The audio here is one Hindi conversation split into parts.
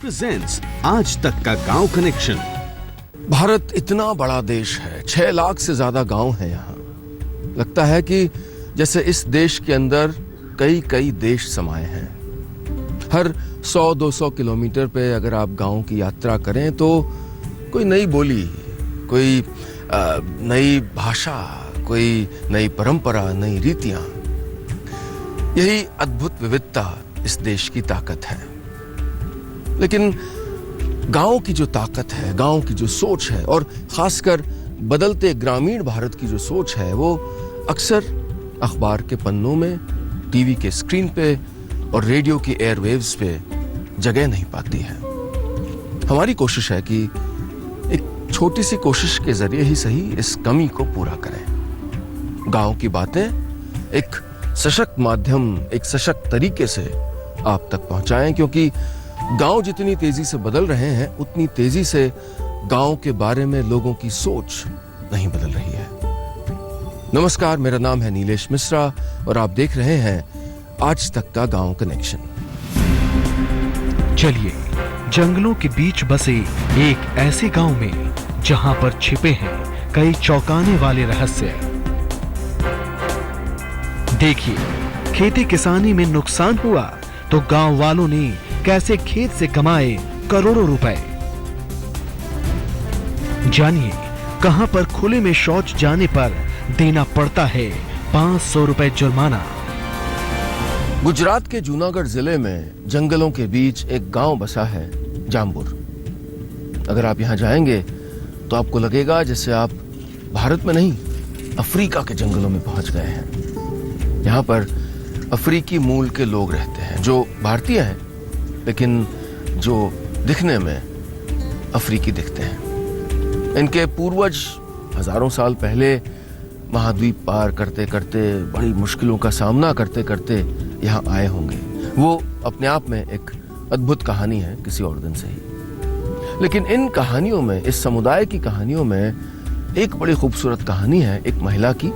प्रेजेंट्स आज तक का गांव कनेक्शन। भारत इतना बड़ा देश है, 6 लाख से ज्यादा गांव है यहाँ। लगता है कि जैसे इस देश के अंदर कई कई देश समाये हैं। हर 100-200 किलोमीटर पे अगर आप गांव की यात्रा करें तो कोई नई बोली, कोई नई भाषा, कोई नई परंपरा, नई रीतियां। यही अद्भुत विविधता इस देश की ताकत है। लेकिन गांव की जो ताकत है, गांव की जो सोच है, और खासकर बदलते ग्रामीण भारत की जो सोच है, वो अक्सर अखबार के पन्नों में, टीवी के स्क्रीन पे और रेडियो की एयरवेव्स पे जगह नहीं पाती है। हमारी कोशिश है कि एक छोटी सी कोशिश के जरिए ही सही इस कमी को पूरा करें। गांव की बातें एक सशक्त माध्यम, एक सशक्त तरीके से आप तक पहुंचाएं, क्योंकि गांव जितनी तेजी से बदल रहे हैं उतनी तेजी से गांव के बारे में लोगों की सोच नहीं बदल रही है। नमस्कार, मेरा नाम है नीलेश मिश्रा और आप देख रहे हैं आज तक का गांव कनेक्शन। चलिए जंगलों के बीच बसे एक ऐसे गांव में जहां पर छिपे हैं कई चौंकाने वाले रहस्य। देखिए, खेती किसानी में नुकसान हुआ तो गांव वालों ने कैसे खेत से कमाए करोड़ों रुपए। जानिए कहां पर खुले में शौच जाने पर देना पड़ता है 500 रुपए जुर्माना। गुजरात के जूनागढ़ जिले में जंगलों के बीच एक गांव बसा है, जाम्बुर। अगर आप यहां जाएंगे तो आपको लगेगा जैसे आप भारत में नहीं, अफ्रीका के जंगलों में पहुंच गए हैं। यहां पर अफ्रीकी मूल के लोग रहते हैं जो भारतीय हैं, लेकिन जो दिखने में अफ्रीकी दिखते हैं। इनके पूर्वज हजारों साल पहले महाद्वीप पार करते करते, बड़ी मुश्किलों का सामना करते करते यहाँ आए होंगे। वो अपने आप में एक अद्भुत कहानी है, किसी और दिन से ही। लेकिन इन कहानियों में, इस समुदाय की कहानियों में एक बड़ी खूबसूरत कहानी है एक महिला की,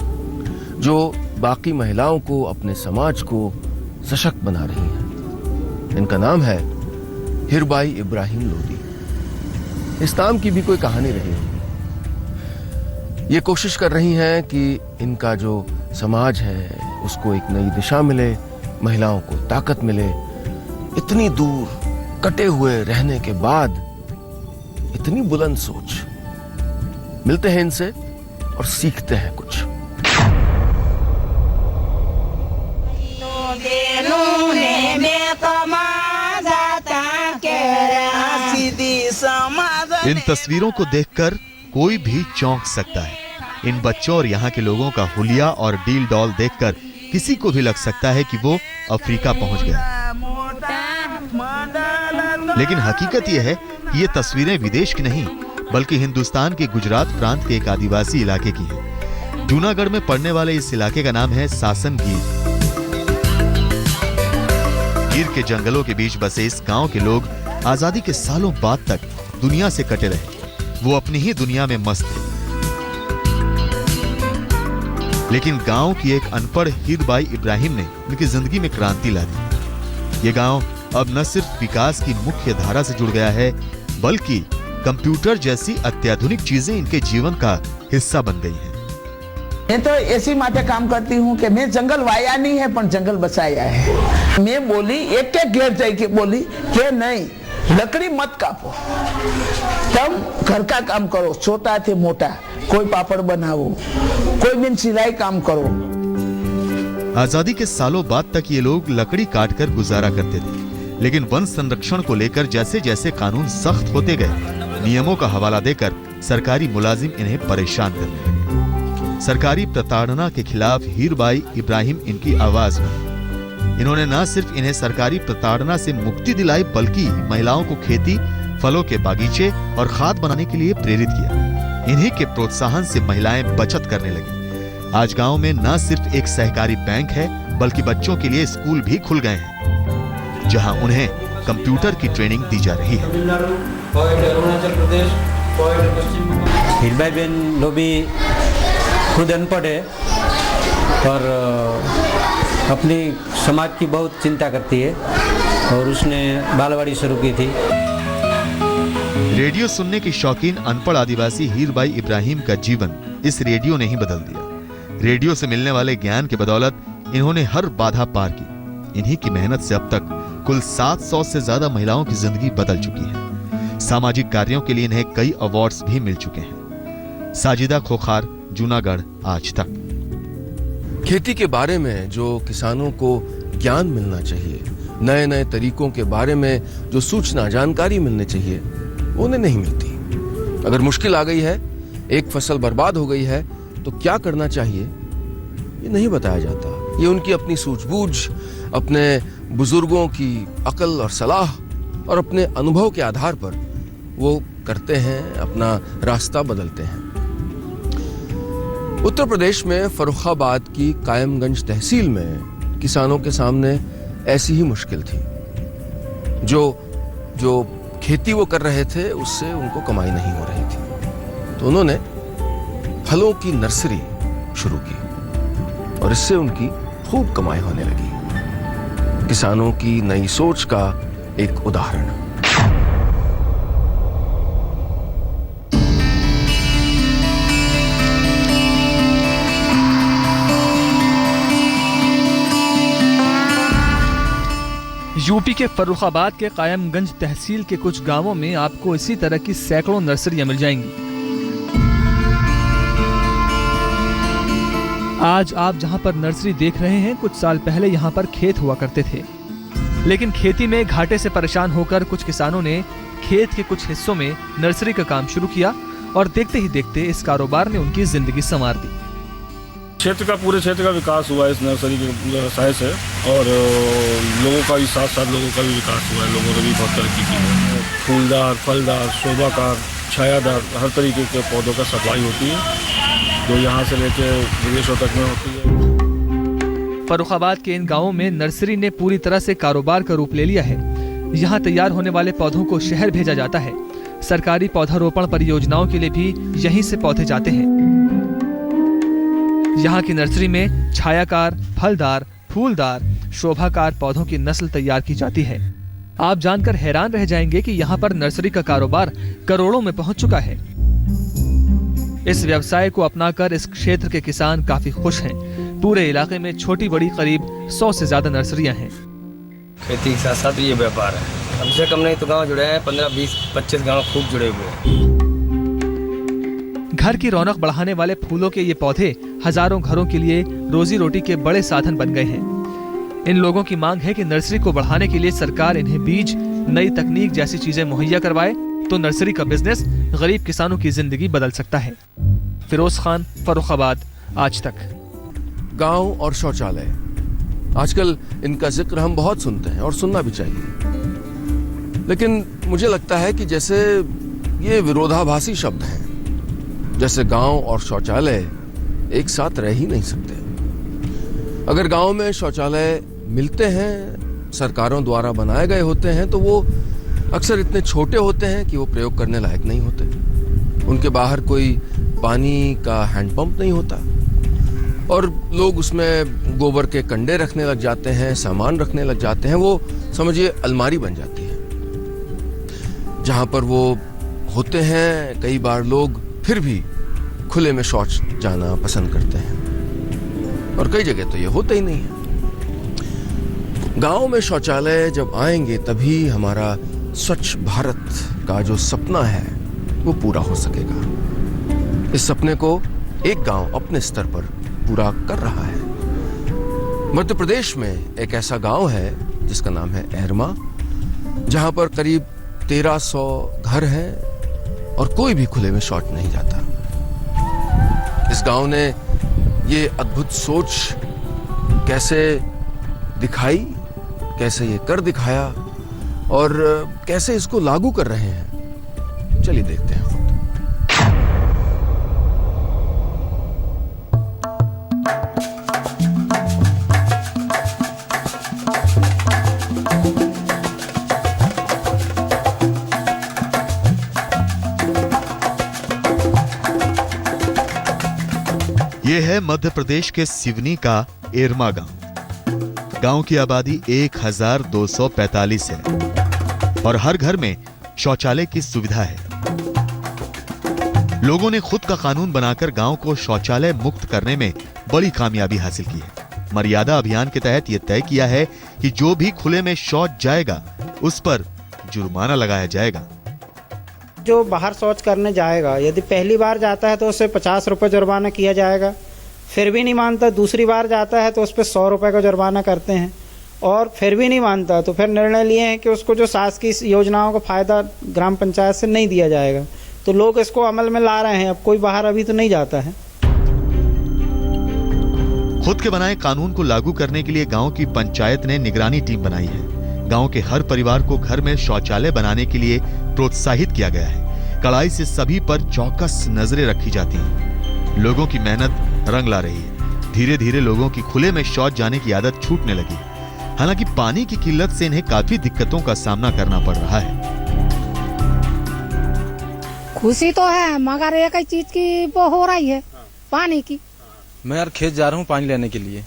जो बाकी महिलाओं को, अपने समाज को सशक्त बना रही है। इनका नाम है हीरबाई इब्राहिम लोदी। इस नाम की भी कोई कहानी रही होगी। ये कोशिश कर रही हैं कि इनका जो समाज है उसको एक नई दिशा मिले, महिलाओं को ताकत मिले। इतनी दूर कटे हुए रहने के बाद इतनी बुलंद सोच। मिलते हैं इनसे और सीखते हैं कुछ। इन तस्वीरों को देखकर कोई भी चौंक सकता है। इन बच्चों और यहाँ के लोगों का हुलिया और डील डॉल देखकर किसी को भी लग सकता है कि वो अफ्रीका पहुंच गया। लेकिन हकीकत यह है कि ये तस्वीरें विदेश की नहीं, बल्कि हिंदुस्तान के गुजरात प्रांत के एक आदिवासी इलाके की है। जूनागढ़ में पड़ने वाले इस इलाके का नाम है सासन गीर। गीर के जंगलों के बीच बसे इस गांव के लोग आजादी के सालों बाद तक दुनिया से कटे रहे। वो अपनी ही दुनिया में मस्त थे। लेकिन गांव की एक अनपढ़ हीरबाई इब्राहिम ने उनकी जिंदगी में क्रांति ला दी। ये गांव अब न सिर्फ विकास की मुख्य धारा से जुड़ गया है, बल्कि कंप्यूटर जैसी अत्याधुनिक चीजें इनके जीवन का हिस्सा बन गई हैं। मैं तो ऐसी माटे काम करती हूँ कि मैं जंगल वाया नहीं है, पर जंगल बसाया है। मैं बोली एक घेर जाके बोली कि नहीं, लकड़ी मत कापो, तुम घर का काम करो, छोटा थे मोटा, कोई पापड़ बनाओ, कोई दिन सिलाई काम करो। आजादी के सालों बाद तक ये लोग लकड़ी काटकर गुजारा करते थे। लेकिन वन संरक्षण को लेकर जैसे जैसे कानून सख्त होते गए, नियमों का हवाला देकर सरकारी मुलाजिम इन्हें परेशान करने लगे। सरकारी प्रताड़ना के खिलाफ हीरबाई इब्राहिम इनकी आवाज बनी। इन्होंने न सिर्फ इन्हें सरकारी प्रताड़ना से मुक्ति दिलाई, बल्कि महिलाओं को खेती, फलों के बागीचे और खाद बनाने के लिए प्रेरित किया। इन्हीं के प्रोत्साहन से महिलाएं बचत करने लगी। आज गांव में न सिर्फ एक सहकारी बैंक है, बल्कि बच्चों के लिए स्कूल भी खुल गए हैं, जहां उन्हें कंप्यूटर की ट्रेनिंग दी जा रही है। हीरबाई बहन लोबी खुद अनपढ़ है और अपनी समाज की बहुत चिंता करती है। और उसने बालवाड़ी शुरू की थी। रेडियो सुनने की शौकीन अनपढ़ आदिवासी हीरबाई इब्राहिम का जीवन इस रेडियो ने ही बदल दिया। रेडियो से मिलने वाले ज्ञान की बदौलत इन्होंने हर बाधा पार की। इन्हीं की मेहनत से अब तक कुल 700 से ज्यादा महिलाओं की जिंदगी बदल चुकी है। सामाजिक कार्यों के लिए इन्हें कई अवार्ड्स भी मिल चुके हैं। साजिदा खोखार, जूनागढ़, आज तक। खेती के बारे में जो किसानों को ज्ञान मिलना चाहिए, नए नए तरीकों के बारे में जो सूचना जानकारी मिलनी चाहिए, वो उन्हें नहीं मिलती। अगर मुश्किल आ गई है, एक फसल बर्बाद हो गई है, तो क्या करना चाहिए ये नहीं बताया जाता। ये उनकी अपनी सूझबूझ, अपने बुजुर्गों की अकल और सलाह और अपने अनुभव के आधार पर वो करते हैं, अपना रास्ता बदलते हैं। उत्तर प्रदेश में फर्रुखाबाद की कायमगंज तहसील में किसानों के सामने ऐसी ही मुश्किल थी। जो खेती वो कर रहे थे उससे उनको कमाई नहीं हो रही थी, तो उन्होंने फलों की नर्सरी शुरू की और इससे उनकी खूब कमाई होने लगी। किसानों की नई सोच का एक उदाहरण। यूपी के फर्रुखाबाद के कायमगंज तहसील के कुछ गांवों में आपको इसी तरह की सैकड़ों नर्सरियां मिल जाएंगी। आज आप जहां पर नर्सरी देख रहे हैं, कुछ साल पहले यहां पर खेत हुआ करते थे। लेकिन खेती में घाटे से परेशान होकर कुछ किसानों ने खेत के कुछ हिस्सों में नर्सरी का काम शुरू किया और देखते ही देखते इस कारोबार ने उनकी जिंदगी संवार दी। पूरे क्षेत्र का विकास हुआ इस नर्सरी के व्यवसाय से और लोगों का भी साथ लोगों का भी विकास हुआ है। लोगों ने भी बहुत तरक्की की है। फूलदार, फलदार, शोभाकार, छायादार हर तरीके के पौधों का सप्लाई होती है, जो यहाँ से लेके विदेशों तक में होती है। फर्रुखाबाद के इन गाँवों में नर्सरी ने पूरी तरह से कारोबार का रूप ले लिया है। यहाँ तैयार होने वाले पौधों को शहर भेजा जाता है। सरकारी पौधारोपण परियोजनाओं के लिए भी यहीं से पौधे जाते हैं। यहाँ की नर्सरी में छायाकार, फलदार, फूलदार, शोभाकार पौधों की नस्ल तैयार की जाती है। आप जानकर हैरान रह जाएंगे कि यहाँ पर नर्सरी का कारोबार करोड़ों में पहुँच चुका है। इस व्यवसाय को अपनाकर इस क्षेत्र के किसान काफी खुश हैं। पूरे इलाके में छोटी बड़ी करीब 100 से ज्यादा नर्सरियाँ हैं। खेती के साथ साथ ये व्यापार है। कम से कम नहीं तो गाँव जुड़े हैं, 15, 20, 25 गाँव खूब जुड़े हुए हैं। घर की रौनक बढ़ाने वाले फूलों के ये पौधे हजारों घरों के लिए रोजी रोटी के बड़े साधन बन गए हैं। इन लोगों की मांग है कि नर्सरी को बढ़ाने के लिए सरकार इन्हें बीज, नई तकनीक जैसी चीजें मुहैया करवाए, तो नर्सरी का बिजनेस गरीब किसानों की जिंदगी बदल सकता है। फिरोज खान, फर्रुखाबाद, आज तक। गांव और शौचालय, आजकल इनका जिक्र हम बहुत सुनते हैं और सुनना भी चाहिए, लेकिन मुझे लगता है कि जैसे ये विरोधाभासी शब्द हैं। जैसे गांव और शौचालय एक साथ रह ही नहीं सकते। अगर गांव में शौचालय मिलते हैं, सरकारों द्वारा बनाए गए होते हैं, तो वो अक्सर इतने छोटे होते हैं कि वो प्रयोग करने लायक नहीं होते। उनके बाहर कोई पानी का हैंडपंप नहीं होता और लोग उसमें गोबर के कंडे रखने लग जाते हैं, सामान रखने लग जाते हैं। वो समझिए अलमारी बन जाती है जहां पर वो होते हैं। कई बार लोग फिर भी खुले में शौच जाना पसंद करते हैं और कई जगह तो ये होता ही नहीं है। गांव में शौचालय जब आएंगे तभी हमारा स्वच्छ भारत का जो सपना है वो पूरा हो सकेगा। इस सपने को एक गांव अपने स्तर पर पूरा कर रहा है। मध्य प्रदेश में एक ऐसा गांव है जिसका नाम है एरमा, जहां पर करीब 1300 घर हैं और कोई भी खुले में शौच नहीं जाता। इस गांव ने ये अद्भुत सोच कैसे दिखाई, कैसे ये कर दिखाया और कैसे इसको लागू कर रहे हैं, चलिए देखते हैं खुद। ये है मध्य प्रदेश के सिवनी का एरमा गांव। गांव की आबादी 1245 है और हर घर में शौचालय की सुविधा है। लोगों ने खुद का कानून बनाकर गांव को शौचालय मुक्त करने में बड़ी कामयाबी हासिल की है। मर्यादा अभियान के तहत यह तय किया है कि जो भी खुले में शौच जाएगा उस पर जुर्माना लगाया जाएगा। जो बाहर शौच करने जाएगा, यदि पहली बार जाता है तो उसे 50 रुपये जुर्माना किया जाएगा। फिर भी नहीं मानता, दूसरी बार जाता है तो उस पर 100 रुपये का जुर्माना करते हैं। और फिर भी नहीं मानता तो फिर निर्णय लिए हैं कि उसको जो शासकीय योजनाओं का फायदा ग्राम पंचायत से नहीं दिया जाएगा। तो लोग इसको अमल में ला रहे हैं। अब कोई बाहर अभी तो नहीं जाता है। खुद के बनाए कानून को लागू करने के लिए गांव की पंचायत ने निगरानी टीम बनाई है। गांव के हर परिवार को घर में शौचालय बनाने के लिए प्रोत्साहित किया गया है। कड़ाई से सभी पर चौकस नजरें रखी जाती हैं। लोगों की मेहनत रंग ला रही है। धीरे धीरे लोगों की खुले में शौच जाने की आदत छूटने लगी। हालांकि पानी की किल्लत से इन्हें काफी दिक्कतों का सामना करना पड़ रहा है। खुशी तो है, मगर एक ही चीज की वो हो रही है, पानी की। मैं यार खेत जा रहा हूँ पानी लेने के लिए।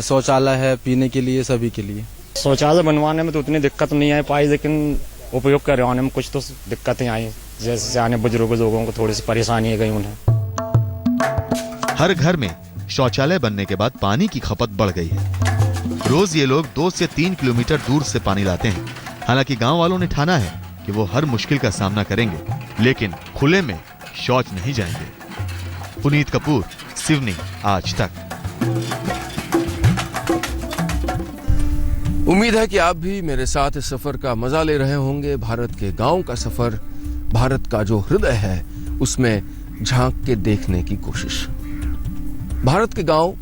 शौचालय है पीने के लिए, सभी के लिए। शौचालय बनवाने में तो उतनी दिक्कत नहीं आई पाई, लेकिन उपयोग करवाने में कुछ तो दिक्कतें आई। जैसे सियाने बुजुर्ग लोगों को थोड़ी सी परेशानी गई उन्हें। हर घर में शौचालय बनने के बाद पानी की खपत बढ़ गई है। रोज ये लोग 2 से 3 किलोमीटर दूर से पानी लाते हैं। हालांकि गांव वालों ने ठाना है कि वो हर मुश्किल का सामना करेंगे, लेकिन खुले में शौच नहीं जाएंगे। पुनीत कपूर, सिवनी, आज तक। उम्मीद है कि आप भी मेरे साथ इस सफर का मजा ले रहे होंगे। भारत के गांव का सफर, भारत का जो हृदय है उसमें झांक के देखने की कोशिश। भारत के गांव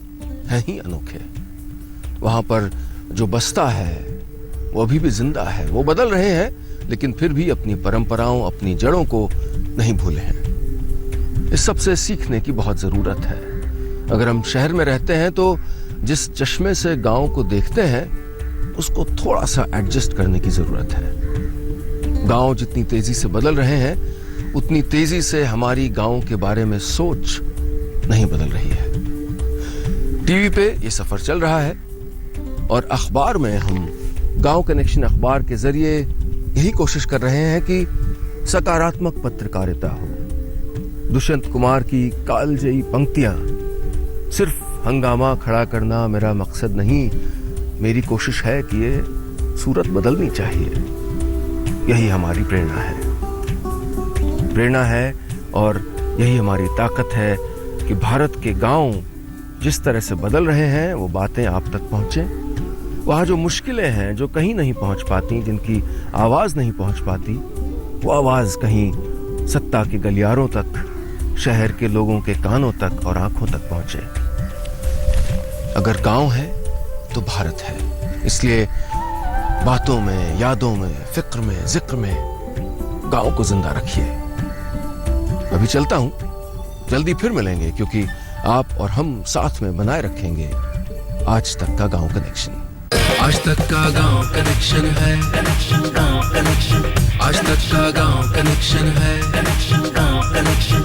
हैं ही अनोखे। वहां पर जो बसता है वो अभी भी जिंदा है। वो बदल रहे हैं लेकिन फिर भी अपनी परंपराओं, अपनी जड़ों को नहीं भूले हैं। इस सब से सीखने की बहुत जरूरत है। अगर हम शहर में रहते हैं तो जिस चश्मे से गांव को देखते हैं उसको थोड़ा सा एडजस्ट करने की जरूरत है। गांव जितनी तेजी से बदल रहे हैं उतनी तेजी से हमारी गांव के बारे में सोच नहीं बदल रही है। टीवी पे ये सफर चल रहा है और अखबार में हम गांव कनेक्शन अखबार के जरिए यही कोशिश कर रहे हैं कि सकारात्मक पत्रकारिता हो। दुष्यंत कुमार की कालजयी पंक्तियां, सिर्फ हंगामा खड़ा करना मेरा मकसद नहीं, मेरी कोशिश है कि ये सूरत बदलनी चाहिए। यही हमारी प्रेरणा है और यही हमारी ताकत है कि भारत के गांव जिस तरह से बदल रहे हैं वो बातें आप तक पहुंचे। वहाँ जो मुश्किलें हैं जो कहीं नहीं पहुंच पाती, जिनकी आवाज नहीं पहुंच पाती, वो आवाज कहीं सत्ता के गलियारों तक, शहर के लोगों के कानों तक और आंखों तक पहुंचे। अगर गांव है तो भारत है। इसलिए बातों में, यादों में, फिक्र में, जिक्र में गांव को जिंदा रखिए। अभी चलता हूं, जल्दी फिर मिलेंगे क्योंकि आप और हम साथ में बनाए रखेंगे आज तक का गांव कनेक्शन। आज तक का गांव कनेक्शन है, गांव कनेक्शन। आज तक का गांव कनेक्शन है, गांव कनेक्शन।